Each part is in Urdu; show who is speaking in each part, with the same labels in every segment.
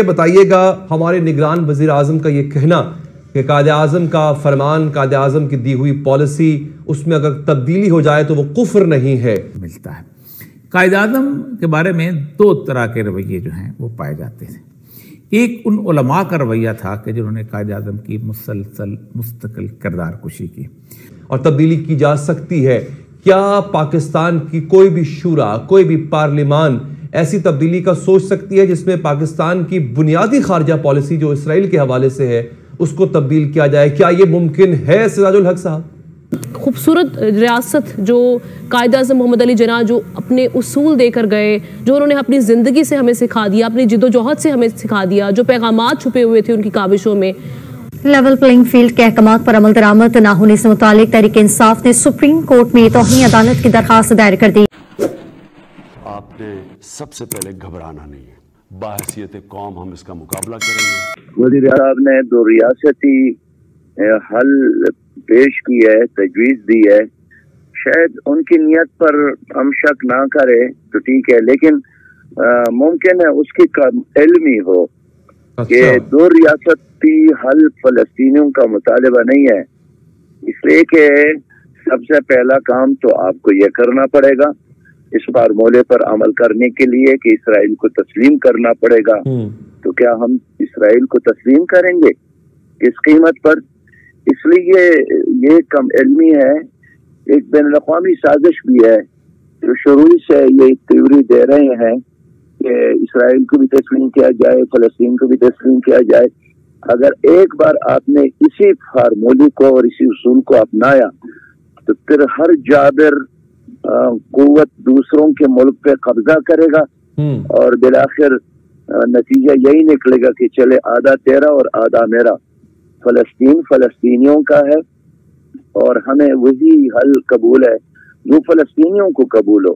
Speaker 1: بتائیے گا ہمارے نگران وزیر اعظم کا یہ کہنا کہ قائد اعظم کا فرمان، قائد اعظم کی دی ہوئی پالیسی، اس میں اگر تبدیلی ہو جائے تو وہ کفر نہیں ہے
Speaker 2: ملتا ہے۔ قائد اعظم کے بارے میں دو طرح کے رویے جو ہیں وہ پائے جاتے ہیں۔ ایک ان علماء کا رویہ تھا کہ جنہوں نے قائد اعظم کی مسلسل مستقل کردار کشی کی،
Speaker 1: اور تبدیلی کی جا سکتی ہے۔ کیا پاکستان کی کوئی بھی شورا، کوئی بھی پارلیمان ایسی تبدیلی کا سوچ سکتی ہے جس میں پاکستان کی بنیادی خارجہ پالیسی جو اسرائیل کے حوالے سے ہے اس کو تبدیل کیا جائے؟ کیا یہ ممکن ہے سراج الحق صاحب؟
Speaker 3: خوبصورت ریاست جو قائد اعظم محمد علی جناح جو اپنے اصول دے کر گئے، جو انہوں نے اپنی زندگی سے ہمیں سکھا دیا، اپنی جد و جہد سے ہمیں سکھا دیا، جو پیغامات چھپے ہوئے تھے ان کی کاوشوں میں۔
Speaker 4: لیول پلینگ فیلڈ کے احکامات پر عمل درآمد نہ ہونے سے متعلق تحریک انصاف نے سپریم کورٹ میں توہین عدالت کی درخواست دائر کر دی۔
Speaker 5: آپ نے سب سے پہلے گھبرانا نہیں ہے، باحثیت قوم ہم اس کا مقابلہ کریں گے۔
Speaker 6: وزیر اعظم نے دو ریاستی حل پیش کی ہے، تجویز دی ہے، شاید ان کی نیت پر ہم شک نہ کرے تو ٹھیک ہے، لیکن ممکن ہے اس کی علمی ہو کہ دو ریاستی حل فلسطینیوں کا مطالبہ نہیں ہے، اس لیے کہ سب سے پہلا کام تو آپ کو یہ کرنا پڑے گا اس فارمولے پر عمل کرنے کے لیے کہ اسرائیل کو تسلیم کرنا پڑے گا۔ تو کیا ہم اسرائیل کو تسلیم کریں گے اس قیمت پر؟ اس لیے یہ کم علمی ہے، ایک بین الاقوامی سازش بھی ہے جو شروع سے یہ تیوری دے رہے ہیں کہ اسرائیل کو بھی تسلیم کیا جائے، فلسطین کو بھی تسلیم کیا جائے۔ اگر ایک بار آپ نے اسی فارمولے کو اور اسی اصول کو اپنایا تو پھر ہر جابر قوت دوسروں کے ملک پہ قبضہ کرے گا اور بالآخر نتیجہ یہی نکلے گا کہ چلے آدھا تیرا اور آدھا میرا۔ فلسطین فلسطینیوں کا ہے اور ہمیں وہی حل قبول ہے جو فلسطینیوں کو قبول ہو۔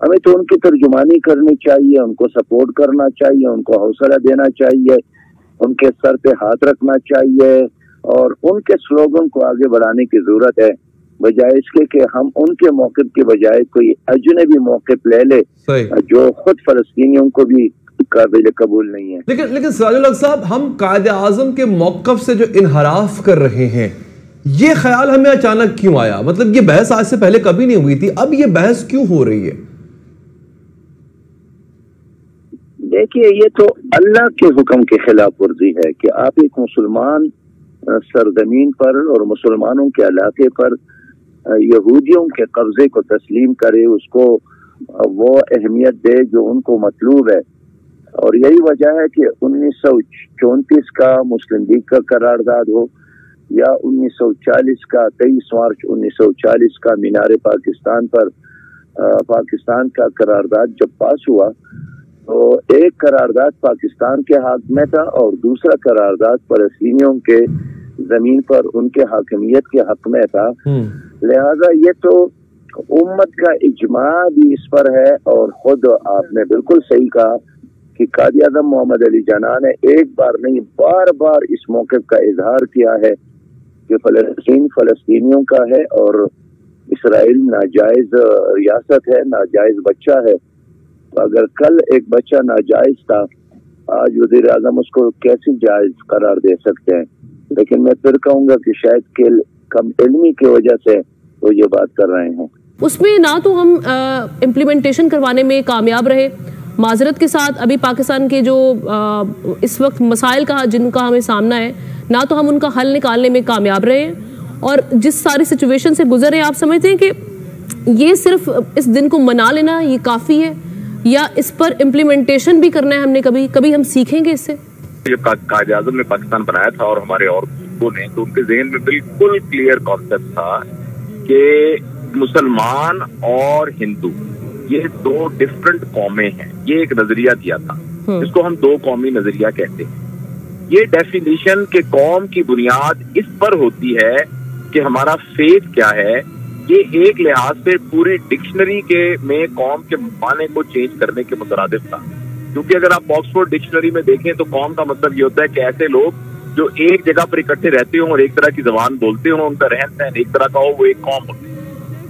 Speaker 6: ہمیں تو ان کی ترجمانی کرنی چاہیے، ان کو سپورٹ کرنا چاہیے، ان کو حوصلہ دینا چاہیے، ان کے سر پہ ہاتھ رکھنا چاہیے اور ان کے سلوگن کو آگے بڑھانے کی ضرورت ہے، بجائے اس کے کہ ہم ان کے موقف کے بجائے کوئی اجنبی موقف لے لے جو خود فلسطینیوں کو بھی قابل قبول نہیں ہے۔
Speaker 1: لیکن سراج الحق صاحب، ہم قائد اعظم کے موقف سے جو انحراف کر رہے ہیں، یہ خیال ہمیں اچانک کیوں آیا؟ مطلب یہ بحث آج سے پہلے کبھی نہیں ہوئی تھی، اب یہ بحث کیوں ہو رہی ہے؟
Speaker 6: دیکھیے، یہ تو اللہ کے حکم کی خلاف ورزی ہے کہ آپ ایک مسلمان سرزمین پر اور مسلمانوں کے علاقے پر یہودیوں کے قبضے کو تسلیم کرے، اس کو وہ اہمیت دے جو ان کو مطلوب ہے۔ اور یہی وجہ ہے کہ 1934 کا مسلم لیگ کا قرارداد ہو یا 1940 کا 23 مارچ 1940 کا مینار پاکستان پر پاکستان کا قرارداد جب پاس ہوا تو ایک قرارداد پاکستان کے حق میں تھا اور دوسرا قرارداد فلسطینیوں کے زمین پر ان کے حاکمیت کے حق میں تھا۔ لہذا یہ تو امت کا اجماع بھی اس پر ہے، اور خود آپ نے بالکل صحیح کہا کہ قائد اعظم محمد علی جناح نے ایک بار نہیں بار بار اس موقف کا اظہار کیا ہے کہ فلسطین فلسطینیوں کا ہے اور اسرائیل ناجائز ریاست ہے، ناجائز بچہ ہے۔ اگر کل ایک بچہ ناجائز تھا، آج وزیر اعظم اس کو کیسے جائز قرار دے سکتے ہیں؟ لیکن میں پھر کہوں گا کہ شاید کم علمی کی وجہ سے وہ یہ بات کر رہے ہیں۔
Speaker 3: اس میں نہ تو ہم امپلیمنٹیشن کروانے میں کامیاب رہے، معذرت کے ساتھ ابھی پاکستان کے جو اس وقت مسائل کا جن کا ہمیں سامنا ہے، نہ تو ہم ان کا حل نکالنے میں کامیاب رہے ہیں، اور جس ساری سچویشن سے گزرے آپ سمجھتے ہیں کہ یہ صرف اس دن کو منا لینا یہ کافی ہے یا اس پر امپلیمنٹیشن بھی کرنا ہے ہم نے؟ کبھی ہم سیکھیں گے اس سے؟
Speaker 7: جب قائد اعظم نے پاکستان بنایا تھا اور ہمارے اور لوگوں نے، تو ان کے ذہن میں بالکل کلیئر کانسیپٹ تھا کہ مسلمان اور ہندو یہ دو ڈفرنٹ قومیں ہیں۔ یہ ایک نظریہ دیا تھا جس کو ہم دو قومی نظریہ کہتے ہیں۔ یہ ڈیفینیشن کہ قوم کی بنیاد اس پر ہوتی ہے کہ ہمارا فیتھ کیا ہے، یہ ایک لحاظ سے پوری ڈکشنری کے میں قوم کے معنی کو چینج کرنے کے مترادف تھا، کیونکہ اگر آپ آکسفورڈ ڈکشنری میں دیکھیں تو قوم کا مطلب یہ ہوتا ہے کہ ایسے لوگ جو ایک جگہ پر اکٹھے رہتے ہوں اور ایک طرح کی زبان بولتے ہوں، ان کا رہن سہن ایک طرح کا ہو، وہ ایک قوم ہوتی ہے۔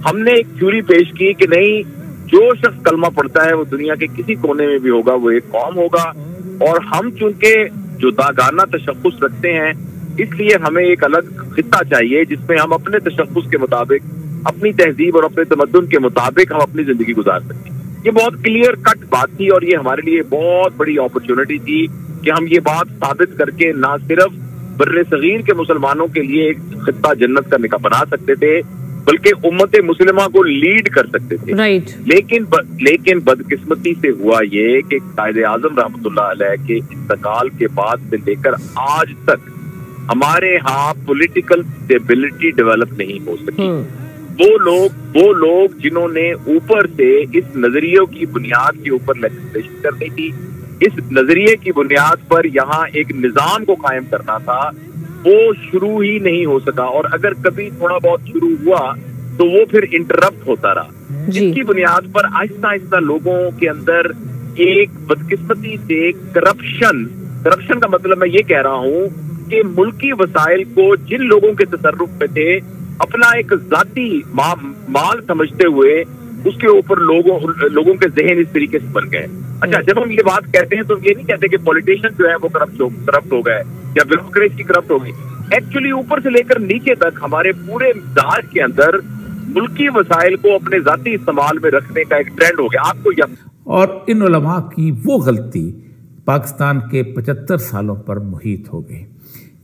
Speaker 7: ہم نے ایک تھیوری پیش کی کہ نہیں، جو شخص کلمہ پڑھتا ہے وہ دنیا کے کسی کونے میں بھی ہوگا وہ ایک قوم ہوگا، اور ہم چونکہ جداگانہ تشخص رکھتے ہیں، اس لیے ہمیں ایک الگ خطہ چاہیے جس میں ہم اپنے تشخص کے مطابق، اپنی تہذیب اور اپنے تمدن کے مطابق ہم اپنی زندگی گزار سکیں۔ یہ بہت کلیئر کٹ بات تھی اور یہ ہمارے لیے بہت بڑی اپرچونٹی تھی کہ ہم یہ بات ثابت کر کے نہ صرف بر صغیر کے مسلمانوں کے لیے ایک خطہ جنت کا نکاح بنا سکتے تھے بلکہ امت مسلمہ کو لیڈ کر سکتے تھے۔ لیکن بدقسمتی سے ہوا یہ کہ قائد اعظم رحمۃ اللہ علیہ کے انتقال کے بعد سے لے کر آج تک ہمارے ہاں پولیٹیکل اسٹیبلٹی ڈیولپ نہیں ہو سکی۔ وہ لوگ جنہوں نے اوپر سے اس نظریوں کی بنیاد کے اوپر لیجسلیشن کرنی تھی، اس نظریے کی بنیاد پر یہاں ایک نظام کو قائم کرنا تھا، وہ شروع ہی نہیں ہو سکا، اور اگر کبھی تھوڑا بہت شروع ہوا تو وہ پھر انٹرپٹ ہوتا رہا، جس کی بنیاد پر آہستہ آہستہ لوگوں کے اندر ایک بدقسمتی سے کرپشن کا مطلب میں یہ کہہ رہا ہوں کہ ملکی وسائل کو جن لوگوں کے تصرف میں تھے اپنا ایک ذاتی مال سمجھتے ہوئے اس کے اوپر لوگوں کے ذہن اس طریقے سے بن گئے۔ اچھا، جب ہم یہ بات کہتے ہیں تو یہ نہیں کہتے کہ پولیٹیشین جو ہے وہ کرپٹ ہو گئے یا بیوروکریسی کرپٹ ہو گئی۔ ایکچولی اوپر سے لے کر نیچے تک ہمارے پورے مزاج کے اندر ملکی وسائل کو اپنے ذاتی استعمال میں رکھنے کا ایک ٹرینڈ ہو گیا۔ آپ کو
Speaker 2: اور ان علماء کی وہ غلطی پاکستان کے 75 سالوں پر محیط ہو گئی۔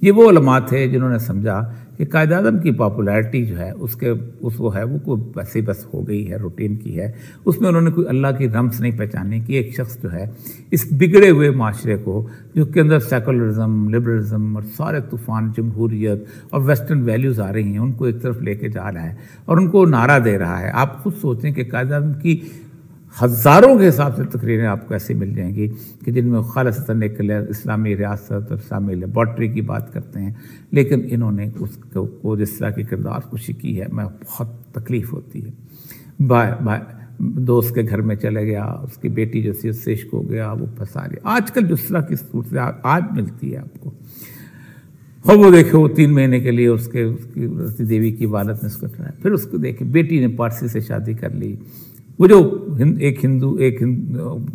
Speaker 2: یہ وہ علماء تھے جنہوں نے سمجھا کہ قائد اعظم کی پاپولیرٹی جو ہے وہ ویسے بس ہو گئی ہے، روٹین کی ہے، اس میں انہوں نے کوئی اللہ کی رمز نہیں پہچانی کہ ایک شخص جو ہے اس بگڑے ہوئے معاشرے کو، جو کے اندر سیکولرزم، لبرلزم اور سارے طوفان جمہوریت اور ویسٹرن ویلیوز آ رہی ہیں، ان کو ایک طرف لے کے جا رہا ہے اور ان کو نعرہ دے رہا ہے۔ آپ خود سوچیں کہ قائد اعظم کی ہزاروں کے حساب سے تقریریں آپ کو ایسی مل جائیں گی کہ جن میں خالصتاً ایک اسلامی ریاست اور اسلامی لیبارٹری کی بات کرتے ہیں، لیکن انہوں نے اس کو جس طرح کی کردار کشی کی ہے، میں بہت تکلیف ہوتی ہے۔ دوست کے گھر میں چلے گیا، اس کی بیٹی جو تھی اس سے عشق ہو گیا، وہ پھنسا لیا۔ آج کل جس طرح کی صورت آج ملتی ہے آپ کو، اور وہ دیکھے وہ 3 مہینے کے لیے اس کی دیوی کی والد نے اس کو ٹرایا، پھر اس کو دیکھے بیٹی نے پارسی سے شادی کر لی، وہ جو ایک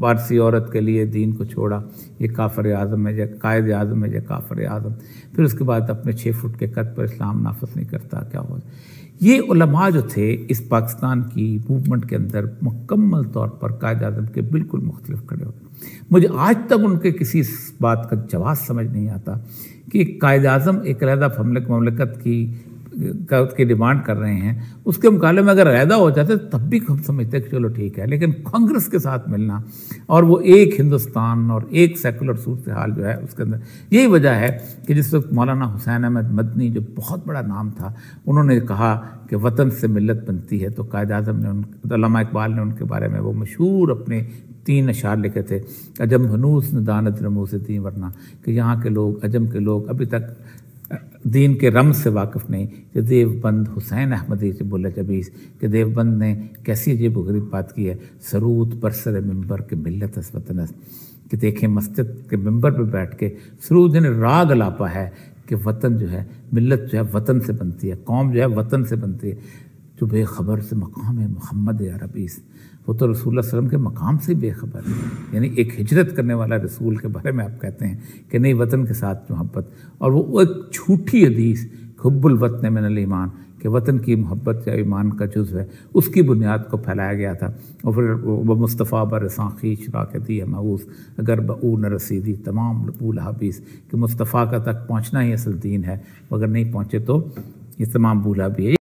Speaker 2: پارسی عورت کے لیے دین کو چھوڑا، یہ کافر اعظم ہے یا قائد اعظم ہے یا کافر اعظم، پھر اس کے بعد اپنے 6 فٹ کے قد پر اسلام نافذ نہیں کرتا، کیا ہو۔ یہ علماء جو تھے اس پاکستان کی موومنٹ کے اندر مکمل طور پر قائد اعظم کے بالکل مختلف کھڑے ہوتے۔ مجھے آج تک ان کے کسی بات کا جواز سمجھ نہیں آتا کہ قائد اعظم ایک علیحدہ مملکت کی ڈیمانڈ کر رہے ہیں، اس کے مقابلے میں اگر علیحدہ ہو جاتے تب بھی ہم سمجھتے کہ چلو ٹھیک ہے، لیکن کانگریس کے ساتھ ملنا اور وہ ایک ہندوستان اور ایک سیکولر صورتحال جو ہے اس کے اندر، یہی وجہ ہے کہ جس وقت مولانا حسین احمد مدنی جو بہت بڑا نام تھا، انہوں نے کہا کہ وطن سے ملت بنتی ہے، تو قائد اعظم نے، علامہ اقبال نے ان کے بارے میں وہ مشہور اپنے 3 اشعار لکھے تھے، عجم ہنوز نے دانت رمو سے دین ورنہ، کہ یہاں کے لوگ، عجم کے لوگ ابھی تک دین کے رمز سے واقف نہیں، کہ دیوبند حسین احمدی سے بولے جبیز، کہ دیوبند نے کیسی عجیب و غریب بات کی ہے، سرود برسر ممبر کے ملت اس وطن اس، کہ دیکھیں مسجد کے ممبر پہ بیٹھ کے سرود نے راگ الاپا ہے کہ وطن جو ہے، ملت جو ہے وطن سے بنتی ہے، قوم جو ہے وطن سے بنتی ہے، جو بے خبر سے مقام ہے محمد عربیس، وہ تو رسول اللہ صلی اللہ علیہ وسلم کے مقام سے بے خبر ہے، یعنی ایک ہجرت کرنے والا رسول کے بارے میں آپ کہتے ہیں کہ نہیں وطن کے ساتھ محبت، اور وہ ایک جھوٹی حدیث حب الوطن من الایمان، کہ وطن کی محبت یا ایمان کا جزو ہے، اس کی بنیاد کو پھیلایا گیا تھا، اور پھر وہ مصطفیٰ برساں خیش راکتی ہے معوث اگر بؤ نہ رسیدی تمام لپول حبیث، کہ مصطفیٰ کا تک پہنچنا ہی اصل دین ہے، اگر نہیں پہنچے تو یہ تمام بولا بھی ہے۔